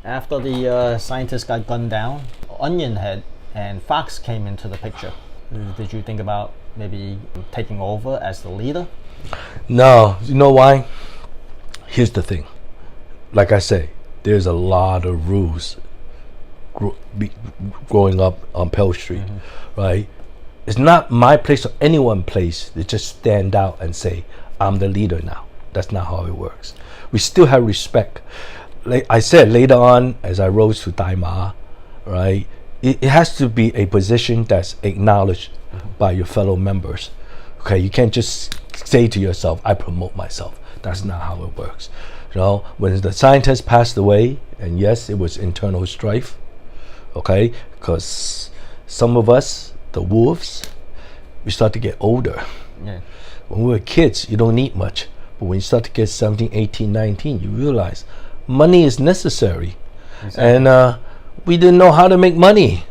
After the scientists got gunned down, Onion Head and Fox came into the picture. Did you think about maybe taking over as the leader? No, you know why? Here's the thing. Like I say, there's a lot of rules growing up on Pell Street, right? It's not my place or anyone's place to just stand out and say, I'm the leader now. That's not how it works. We still have respect. Like I said, later on, as I rose to Daima, right, it has to be a position that's acknowledged by your fellow members. Okay, you can't just say to yourself, I promote myself. That's not how it works. You know, when the scientist passed away, and yes, it was internal strife, okay, because some of us, the wolves, we start to get older. Yeah. When we were kids, you don't need much. But when you start to get 17, 18, 19, you realize money is necessary. Exactly. And we didn't know how to make money.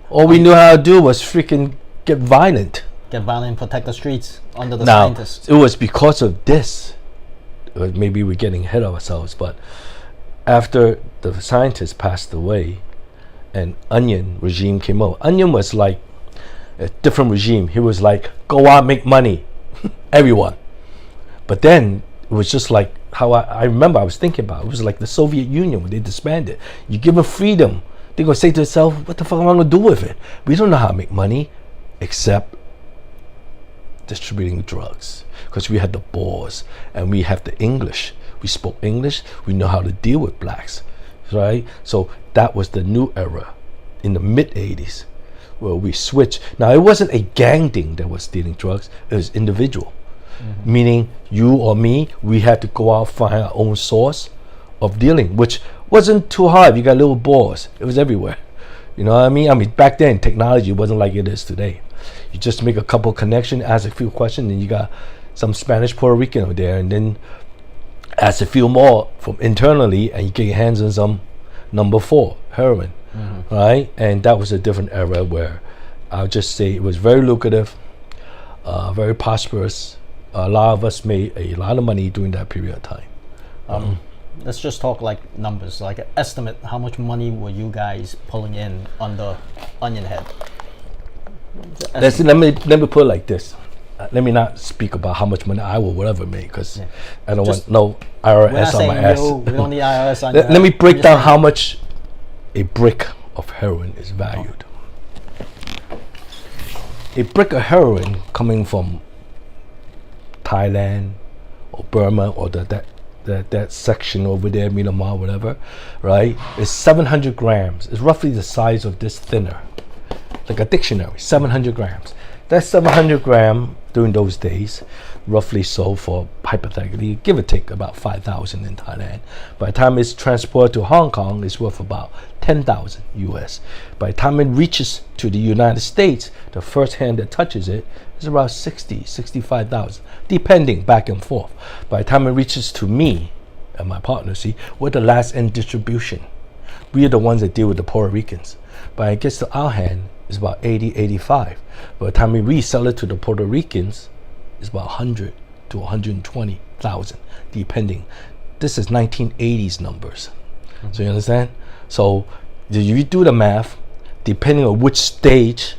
All we knew how to do was freaking get violent. Get violent and protect the streets under the Now, scientists. it was because of this. Maybe we're getting ahead of ourselves, but after the scientists passed away and Onion regime came over, Onion was like a different regime. He was like, go out, make money, everyone. But then it was just like how I remember I was thinking about it. It was like the Soviet Union when they disbanded. You give them freedom, they're going to say to themselves, what the fuck am I going to do with it? We don't know how to make money except distributing drugs, because we had the Boers and we have the English. We spoke English. We know how to deal with blacks, right? So that was the new era in the mid 80s where we switched. Now, it wasn't a gang thing that was dealing drugs. It was individual, meaning you or me, we had to go out find our own source of dealing, which wasn't too hard. You got little Boers. It was everywhere. You know what I mean? I mean, back then, technology wasn't like it is today. You just make a couple connections, ask a few questions, and you got some Spanish Puerto Rican over there, and then ask a few more from internally, and you get your hands on some number 4 heroin, right? And that was a different era where I'll just say it was very lucrative, very prosperous. A lot of us made a lot of money during that period of time. Let's just talk like numbers, like an estimate. How much money were you guys pulling in under Onion Head? Let me put it like this. Let me not speak about how much money I will whatever make, because I don't want no IRS on my ass. We don't need IRS on your Let me break down how much a brick of heroin is valued. A brick of heroin coming from Thailand or Burma or that section over there, Myanmar, whatever, right? Is 700 grams. It's roughly the size of this thinner, like a dictionary. 700 grams. That's 700 gram during those days, roughly sold for, hypothetically, give or take about 5,000 in Thailand. By the time it's transported to Hong Kong, it's worth about 10,000 US. By the time it reaches to the United States, the first hand that touches it is about 60, 65,000, depending back and forth. By the time it reaches to me and my partner, see, we're the last end distribution. We are the ones that deal with the Puerto Ricans. But it gets to our hand, it's about 80, 85. By the time we resell it to the Puerto Ricans, it's about 100 to 120,000, depending. This is 1980s numbers. So you understand? So you do the math, depending on which stage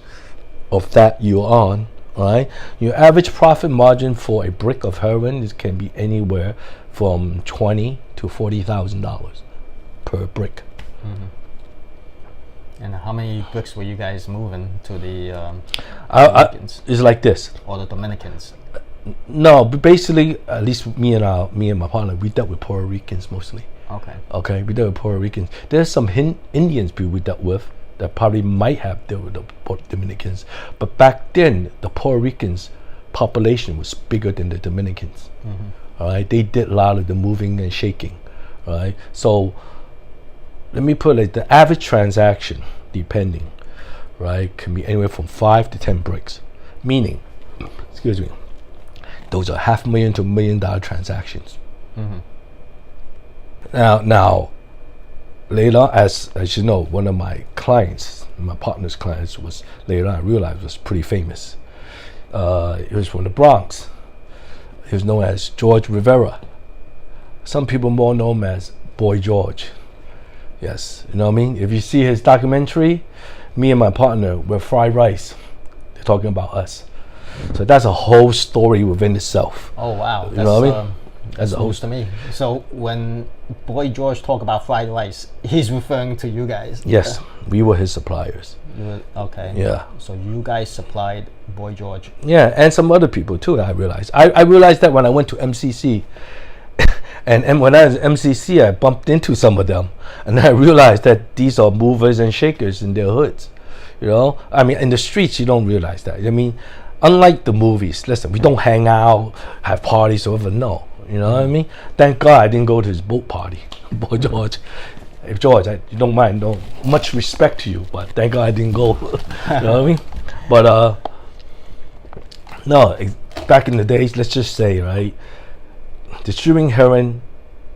of that you're on, right? Your average profit margin for a brick of heroin can be anywhere from $20,000 to $40,000 per brick. And how many bricks were you guys moving to the Dominicans? It's like this. Or the Dominicans? No, but basically, at least me and my partner, we dealt with Puerto Ricans mostly. Okay, we dealt with Puerto Ricans. There's some Indians people we dealt with that probably might have dealt with the Dominicans, but back then the Puerto Ricans population was bigger than the Dominicans. All right, they did a lot of the moving and shaking. All right, so let me put it like the average transaction, depending, right, can be anywhere from 5 to 10 bricks, meaning, excuse me, those are $500,000 to $1 million transactions. Now, later on, as you know, one of my clients, my partner's clients, was later on I realized was pretty famous. He was from the Bronx. He was known as George Rivera. Some people more know him as Boy George. Yes, you know what I mean? If you see his documentary, me and my partner were fried rice. They're talking about us. So that's a whole story within itself. Oh wow, You know what I mean? That's news to me. So when Boy George talk about fried rice, he's referring to you guys. Yes, we were his suppliers. Okay. Yeah. So you guys supplied Boy George. Yeah, and some other people too. I realized. I realized that when I went to MCC, and when I was at MCC, I bumped into some of them, and I realized that these are movers and shakers in their hoods. You know, I mean, in the streets, you don't realize that. I mean, unlike the movies, listen, we don't hang out, have parties, or whatever. No, you know what I mean. Thank God I didn't go to his boat party, Boy George. If George, you don't mind, no much respect to you, but thank God I didn't go. You know what I mean? But no, back in the days, let's just say, right, distributing heroin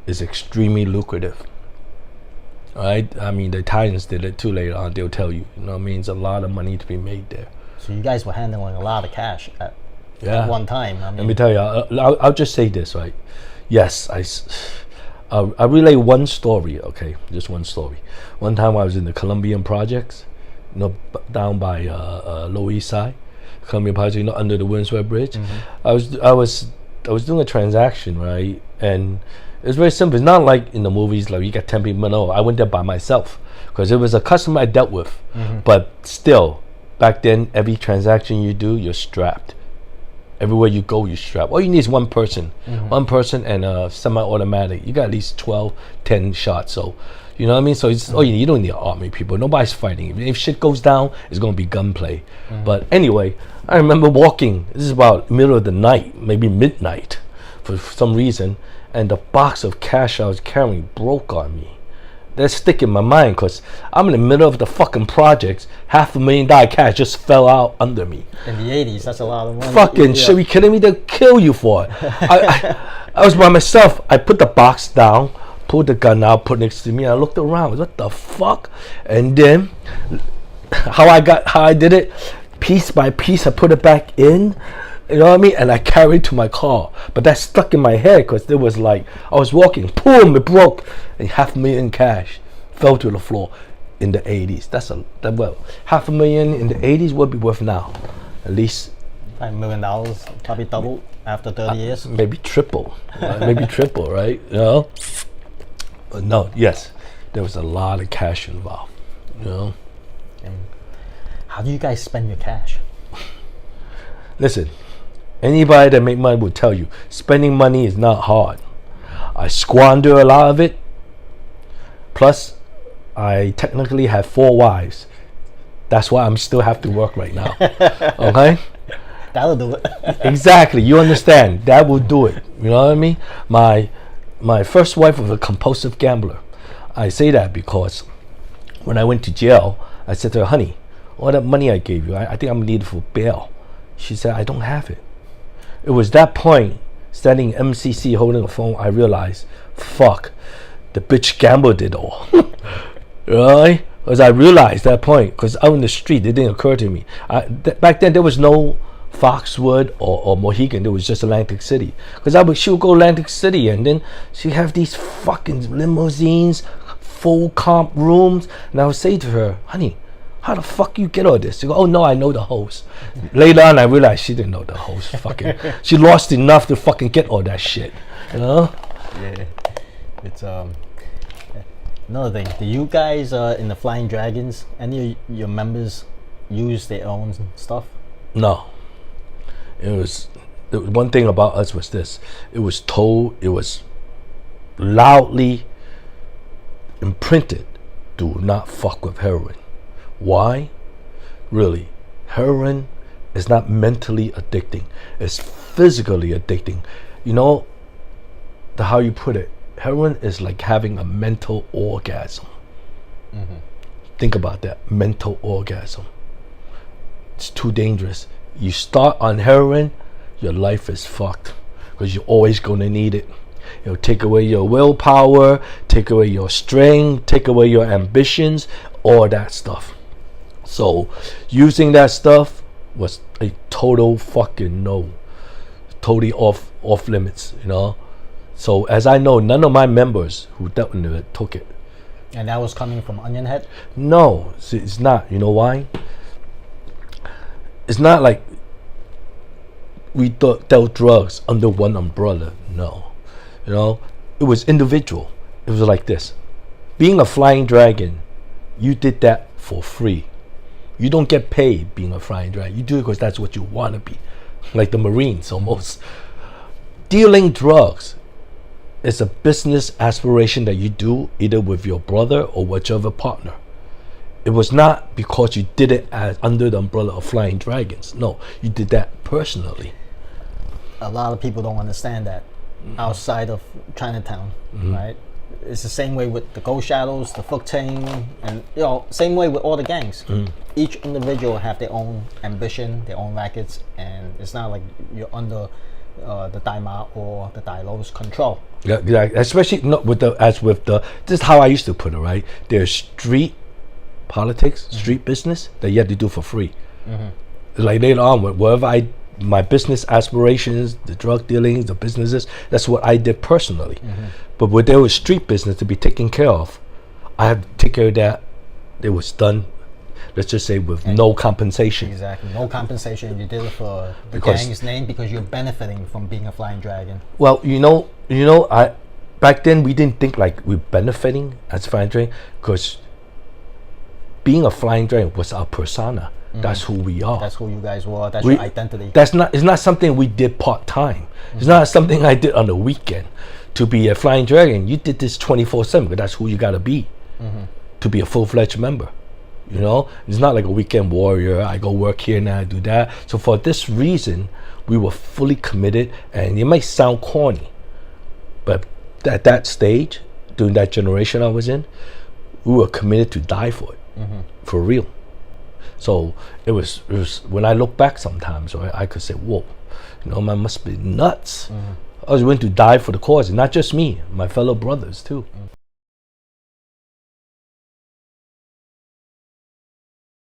is extremely lucrative. Right? I mean, the Italians did it too later on. They'll tell you. You know what I mean? It's a lot of money to be made there. So you guys were handling a lot of cash at one time. I mean, let me tell you, I'll just say this, right? Yes, I relay one story, okay? Just one story. One time I was in the Colombian projects, you know, down by Lower East Side, Colombian project, you know, under the Windsor Bridge. Mm-hmm. I was doing a transaction, right? And it's very simple. It's not like in the movies, like you got 10 people. No, I went there by myself because it was a customer I dealt with. Mm-hmm. But still, back then, every transaction you do, you're strapped. Everywhere you go, you're strapped. All you need is one person. Mm-hmm. One person and a semi-automatic. You got at least 10 shots. So, you know what I mean? So it's all you need. You don't need army people. Nobody's fighting. If shit goes down, it's going to be gunplay. Mm-hmm. But anyway, I remember walking. This is about middle of the night, maybe midnight, for some reason. And the box of cash I was carrying broke on me. That's sticking in my mind because I'm in the middle of the fucking projects. $500,000 cash just fell out under me. In the 80s, that's a lot of money. Fucking shit, you kidding me? They'll kill you for it. I was by myself. I put the box down, pulled the gun out, put it next to me. And I looked around. What the fuck? And then how I did it, piece by piece, I put it back in. You know what I mean? And I carried to my car. But that stuck in my head because it was like, I was walking, boom, it broke. And $500,000 cash fell to the floor in the 80s. Well, $500,000 in the 80s would be worth now. At least $5 million, probably double after 30 years. Maybe triple. Right? Maybe triple, right? You know? But no, yes. There was a lot of cash involved. You know? And how do you guys spend your cash? Listen. Anybody that make money will tell you spending money is not hard. I squander a lot of it. Plus, I technically have 4 wives. That's why I'm still have to work right now. Okay? That'll do it. Exactly. You understand? That will do it. You know what I mean? My first wife was a compulsive gambler. I say that because when I went to jail, I said to her, honey, all that money I gave you, I think I'm needed for bail. She said, I don't have it. It was that point, standing in MCC holding a phone, I realized, fuck, the bitch gambled it all. Right? Because I realized that point, because out in the street, it didn't occur to me. Back then, there was no Foxwood or Mohegan, there was just Atlantic City. Because she would go Atlantic City, and then she'd have these fucking limousines, full comp rooms, and I would say to her, honey, how the fuck you get all this? She go, oh no, I know the host. Later on, I realized she didn't know the host. Fucking, she lost enough to fucking get all that shit. You know? Yeah. It's another thing. Do you guys in the Flying Dragons? Any of your members use their own stuff? No. It was one thing about us was this. It was told. It was loudly imprinted. Do not fuck with heroin. Why? Really, heroin is not mentally addicting. It's physically addicting. You know, how you put it, heroin is like having a mental orgasm. Mm-hmm. Think about that, mental orgasm. It's too dangerous. You start on heroin, your life is fucked because you're always going to need it. It'll take away your willpower, take away your strength, take away your ambitions, all that stuff. So using that stuff was a total fucking no. Totally off limits, you know. So as I know, none of my members who dealt with it took it. And that was coming from Onion Head? No, see, it's not. You know why? It's not like we dealt drugs under one umbrella. No. You know, it was individual. It was like this. Being a flying dragon, you did that for free. You don't get paid being a flying dragon. You do it because that's what you want to be. Like the Marines almost. Dealing drugs is a business aspiration that you do either with your brother or whichever partner. It was not because you did it as under the umbrella of flying dragons. No, you did that personally. A lot of people don't understand that outside of Chinatown, right? It's the same way with the Ghost Shadows, the Fook Ting, and same way with all the gangs. Each individual have their own ambition, their own rackets, and it's not like you're under the Daima or the Dailo's control. Yeah, especially not with the. This is how I used to put it. Right, there's street politics, street business that you have to do for free. Like later on, wherever my business aspirations, the drug dealings, the businesses, that's what I did personally. But when there was street business to be taken care of, I had to take care of that. It was done, let's just say, with no compensation. Exactly, no compensation. You did it for the gang's name because you're benefiting from being a flying dragon. Well, I back then we didn't think like we're benefiting as a flying dragon, because being a flying dragon was our persona. That's who we are. That's who you guys were. That's your identity. It's not something we did part-time. It's not something I did on the weekend. To be a flying dragon, you did this 24/7, because that's who you gotta be to be a full-fledged member. It's not like a weekend warrior. I go work here now, I do that. So for this reason, we were fully committed. And it might sound corny, but at that stage, during that generation I was in, we were committed to die for it, for real. So it was when I look back sometimes, right, I could say, whoa, man must be nuts. I was willing to die for the cause, and not just me, my fellow brothers too.